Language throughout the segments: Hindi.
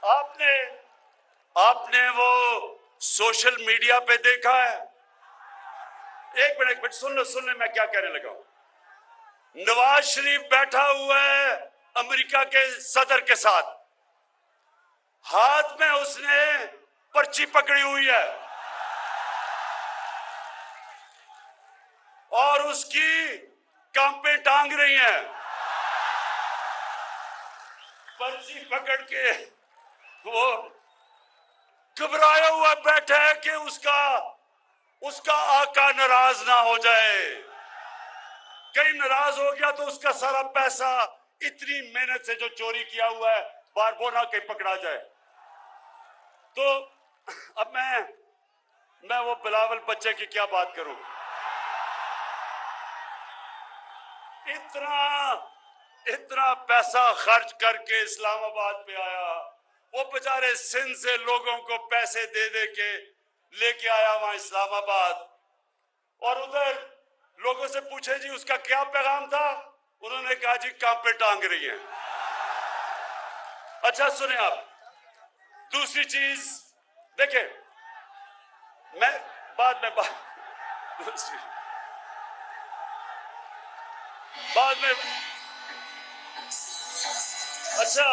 आपने आपने वो सोशल मीडिया पे देखा है? एक मिनट सुन लो मैं क्या कहने लगा हूं। नवाज शरीफ बैठा हुआ है अमेरिका के सदर के साथ, हाथ में उसने पर्ची पकड़ी हुई है और उसकी कांपें टांग रही हैं। पर्ची पकड़ के वो घबराया हुआ बैठा है कि उसका आका नाराज ना हो जाए। कहीं नाराज हो गया तो उसका सारा पैसा इतनी मेहनत से जो चोरी किया हुआ है बार वो ना कहीं पकड़ा जाए। तो अब मैं वो बिलावल बच्चे की क्या बात करूं। इतना पैसा खर्च करके इस्लामाबाद पे आया, वो बेचारे सिंध से लोगों को पैसे दे दे के लेके आया वहां इस्लामाबाद, और उधर लोगों से पूछे जी उसका क्या पैगाम था, उन्होंने कहा जी कांपे टांग रही हैं। अच्छा सुने आप, दूसरी चीज देखे, मैं बाद में अच्छा,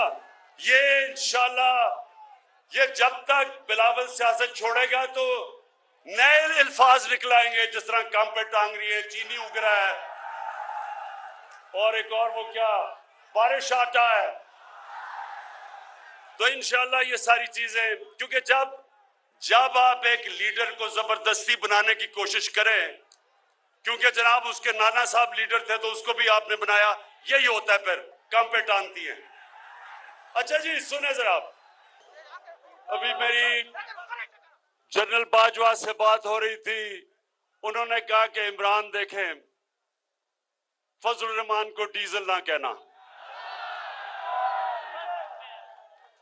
ये इंशाल्लाह ये जब तक बिलावल सियासत छोड़ेगा तो नए अल्फाज निकलाएंगे, जिस तरह कांपे टांग रही है, चीनी उग रहा है, और एक और वो क्या बारिश आता है। तो इंशाल्लाह ये सारी चीजें, क्योंकि जब आप एक लीडर को जबरदस्ती बनाने की कोशिश करें, क्योंकि जनाब उसके नाना साहब लीडर थे तो उसको भी आपने बनाया, यही होता है, फिर कांपे टांगती है। अच्छा जी सुने जरा, अभी मेरी जनरल बाजवा से बात हो रही थी, उन्होंने कहा कि इमरान देखें फजल रहमान को डीजल ना कहना।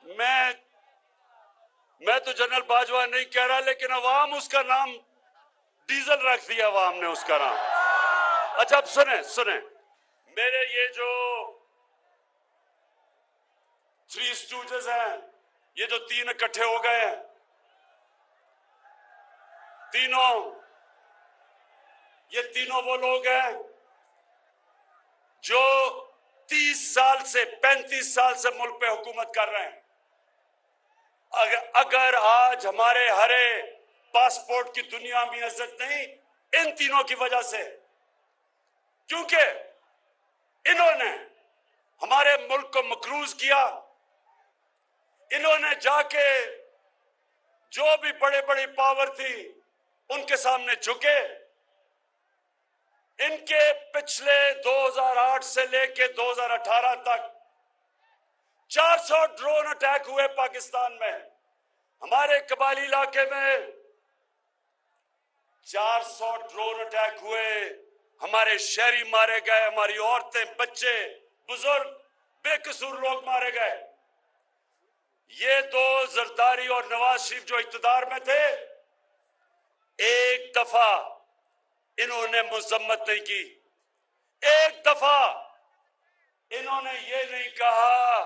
मैं तो जनरल बाजवा नहीं कह रहा, लेकिन अवाम उसका नाम डीजल रख दिया, अवाम ने उसका नाम। अच्छा अब सुने मेरे ये जो थ्री स्टूजेस हैं, ये जो तीन इकट्ठे हो गए हैं, ये तीनों वो लोग हैं जो 30 साल से 35 साल से मुल्क पे हुकूमत कर रहे हैं। अगर आज हमारे हरे पासपोर्ट की दुनिया में इज्जत नहीं, इन तीनों की वजह से, क्योंकि इन्होंने हमारे मुल्क को मकरूज किया। इन्होंने जाके जो भी बड़े बड़ी पावर थी उनके सामने झुके। इनके पिछले 2008 से लेके 2018 तक 400 ड्रोन अटैक हुए पाकिस्तान में। हमारे कबाली इलाके में 400 ड्रोन अटैक हुए, हमारे शहरी मारे गए, हमारी औरतें, बच्चे, बुजुर्ग, बेकसूर लोग मारे गए। ये दो जरदारी और नवाज शरीफ जो इख्तिदार में थे, एक दफा इन्होंने मजम्मत नहीं की, एक दफा इन्होंने ये नहीं कहा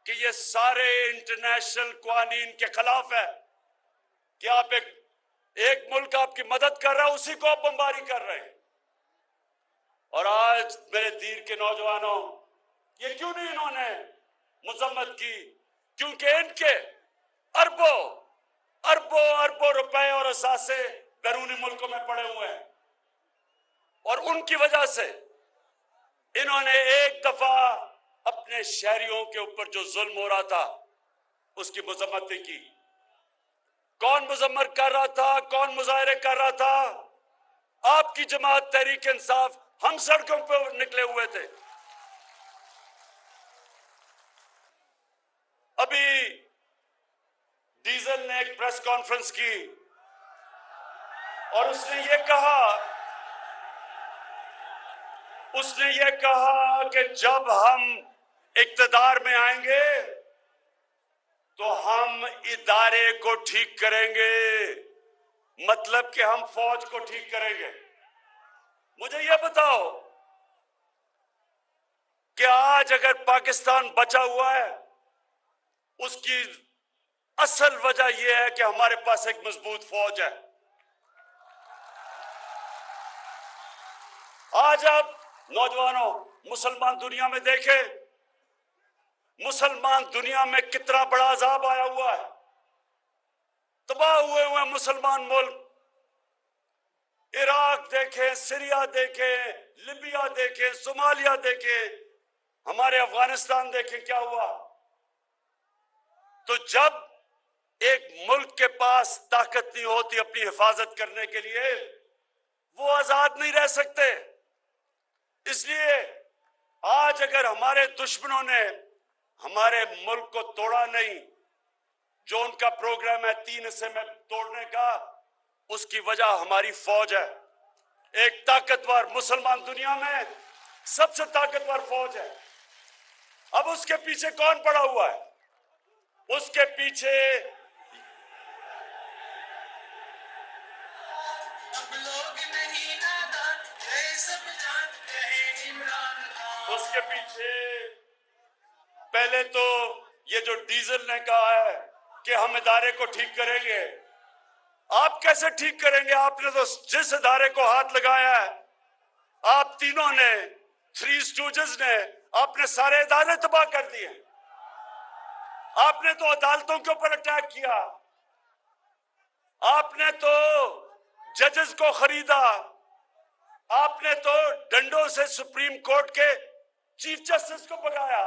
कि ये सारे इंटरनेशनल कानून के खिलाफ है, कि आप एक मुल्क आपकी मदद कर रहा है, उसी को आप बमबारी कर रहे हैं। और आज मेरे दीर के नौजवानों, ये क्यों नहीं इन्होंने मजम्मत की? क्योंकि इनके अरबों अरबों अरबों रुपए और असासे बैरूनी मुल्कों में पड़े हुए हैं, और उनकी वजह से इन्होंने एक दफा अपने शहरियों के ऊपर जो जुल्म हो रहा था उसकी मजम्मत नहीं की। कौन मजम्मत कर रहा था, कौन मुजाहरे कर रहा था? आपकी जमात तहरीक इंसाफ, हम सड़कों पर निकले हुए थे। अभी डीजल ने एक प्रेस कॉन्फ्रेंस की और उसने ये कहा कि जब हम इक्तदार में आएंगे तो हम इदारे को ठीक करेंगे, मतलब कि हम फौज को ठीक करेंगे। मुझे ये बताओ कि आज अगर पाकिस्तान बचा हुआ है, उसकी असल वजह यह है कि हमारे पास एक मजबूत फौज है। आज आप नौजवानों मुसलमान दुनिया में देखें, मुसलमान दुनिया में कितना बड़ा अजाब आया हुआ है। तबाह हुए मुसलमान मुल्क, इराक देखें, सीरिया देखें, लिबिया देखें, सोमालिया देखें, हमारे अफगानिस्तान देखें क्या हुआ। तो जब एक मुल्क के पास ताकत नहीं होती अपनी हिफाजत करने के लिए, वो आजाद नहीं रह सकते। इसलिए आज अगर हमारे दुश्मनों ने हमारे मुल्क को तोड़ा नहीं, जो उनका प्रोग्राम है 3 हिस्से में तोड़ने का, उसकी वजह हमारी फौज है। एक ताकतवर, मुसलमान दुनिया में सबसे ताकतवर फौज है। अब उसके पीछे कौन पड़ा हुआ है? उसके पीछे पहले तो ये जो डीजल ने कहा है कि हम इदारे को ठीक करेंगे। आप कैसे ठीक करेंगे? आपने तो जिस इदारे को हाथ लगाया है, आप तीनों ने, 3 स्टूजेस ने, आपने सारे इदारे तबाह कर दिए। आपने तो अदालतों के ऊपर अटैक किया, आपने तो जजेस को खरीदा, आपने तो डंडों से सुप्रीम कोर्ट के चीफ जस्टिस को भगाया,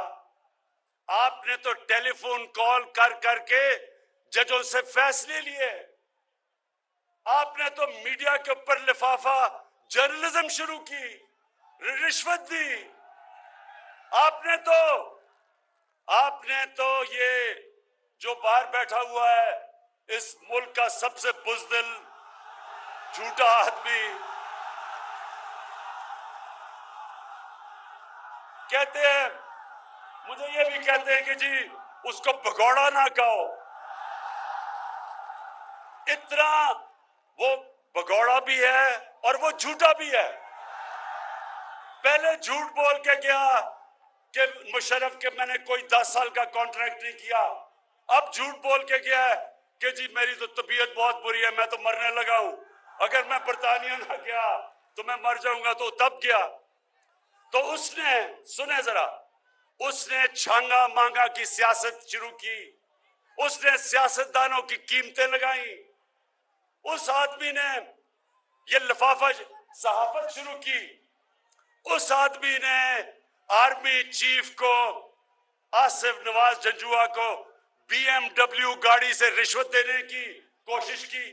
आपने तो टेलीफोन कॉल कर करके जजों से फैसले लिए, आपने तो मीडिया के ऊपर लिफाफा जर्नलिज्म शुरू की, रिश्वत दी, आपने तो ये जो बाहर बैठा हुआ है इस मुल्क का सबसे बुज़दिल झूठा आदमी, कहते हैं, मुझे ये भी कहते हैं कि जी उसको भगौड़ा ना कहो। इतना वो भगौड़ा भी है और वो झूठा भी है। पहले झूठ बोल के गया कि मुशर्रफ के मैंने कोई 10 साल का कॉन्ट्रैक्ट नहीं किया। अब झूठ बोल के गया है कि जी मेरी तो तबीयत बहुत बुरी है, मैं तो मरने लगा हूं, अगर मैं बरतानिया ना गया तो मैं मर जाऊंगा। तो तब गया तो उसने, सुने जरा, उसने छांगा मांगा की सियासत शुरू की, उसने सियासतदानों की कीमतें लगाई, उस आदमी ने ये लिफाफा सहाफत शुरू की, उस आदमी ने आर्मी चीफ को, आसिफ नवाज जंजुआ को BMW गाड़ी से रिश्वत देने की कोशिश की।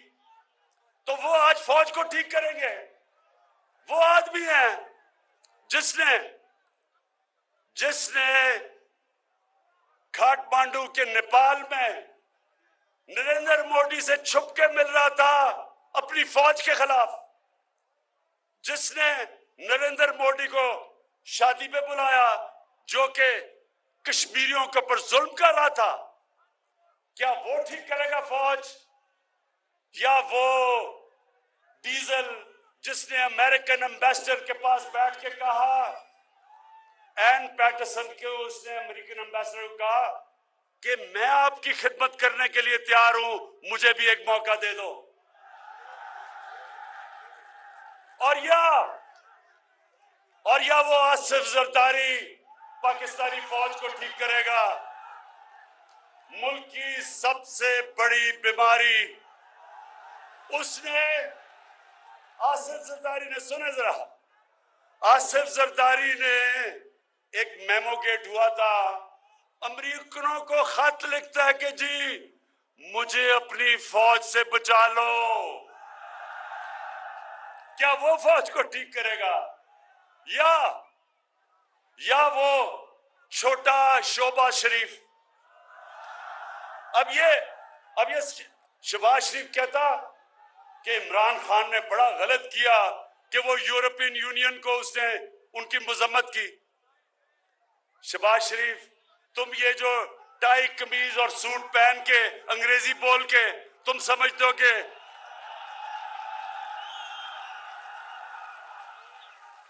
तो वो आज फौज को ठीक करेंगे? वो आदमी है जिसने काठमांडू के नेपाल में नरेंद्र मोदी से छुप के मिल रहा था अपनी फौज के खिलाफ, जिसने नरेंद्र मोदी को शादी पे बुलाया जो कि कश्मीरियों के ऊपर जुल्म कर रहा था। क्या वो ठीक करेगा फौज? या वो डीजल जिसने अमेरिकन एम्बेसडर के पास बैठ के कहा, एन पैटरसन के, उसने अमेरिकन एम्बेसडर को कहा कि मैं आपकी खिदमत करने के लिए तैयार हूं, मुझे भी एक मौका दे दो। और या वो आसिफ जरदारी पाकिस्तानी फौज को ठीक करेगा? मुल्क की सबसे बड़ी बीमारी उसने, आसिफ जरदारी ने, सुने जरा, आसिफ जरदारी ने एक मेमो गेट हुआ था, अमेरिकनों को खत लिखता है कि जी मुझे अपनी फौज से बचा लो। क्या वो फौज को ठीक करेगा? या वो छोटा शोबा शरीफ? अब ये शहबाज शरीफ कहता कि इमरान खान ने बड़ा गलत किया कि वो यूरोपियन यूनियन को उसने उनकी मजम्मत की। शहबाज शरीफ, तुम ये जो टाई कमीज और सूट पहन के अंग्रेजी बोल के तुम समझते हो कि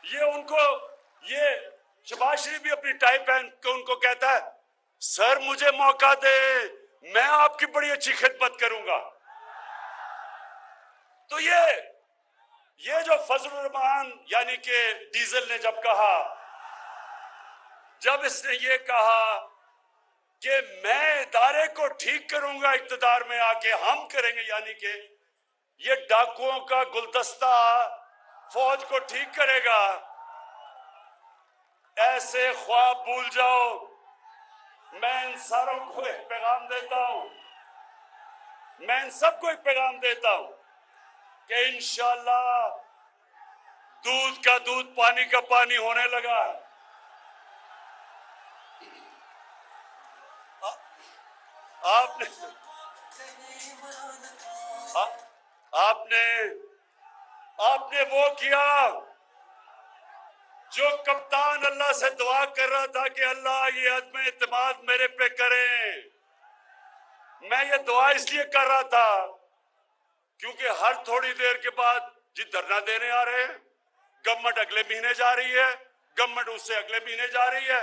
ये शहबाज शरीफ भी अपनी टाई पहन के उनको कहता है सर मुझे मौका दे, मैं आपकी बड़ी अच्छी खिदमत करूंगा। तो ये जो फजलुर रहमान यानी कि डीजल ने जब इसने ये कहा कि मैं इदारे को ठीक करूंगा, इक्तदार में आके हम करेंगे, यानी कि ये डाकुओं का गुलदस्ता फौज को ठीक करेगा, ऐसे ख्वाब भूल जाओ। मैं इन सारों को एक पैगाम देता हूं, मैं इन सबको एक पैगाम देता हूं कि इंशाअल्लाह दूध का दूध, पानी का पानी होने लगा। आपने आपने आपने वो किया जो कप्तान अल्लाह से दुआ कर रहा था कि अल्लाह ये अदम इत्मीनान मेरे पे करें। मैं ये दुआ इसलिए कर रहा था क्योंकि हर थोड़ी देर के बाद जी धरना देने आ रहे हैं, गवर्नमेंट अगले महीने जा रही है, गवर्नमेंट उससे अगले महीने जा रही है।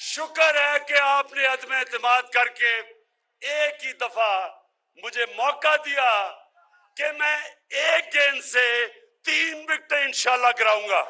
शुक्र है कि आपने अदम इत्मीनान करके एक ही दफा मुझे मौका दिया कि मैं एक गेंद से 3 विकेट इंशाल्लाह गिराऊंगा।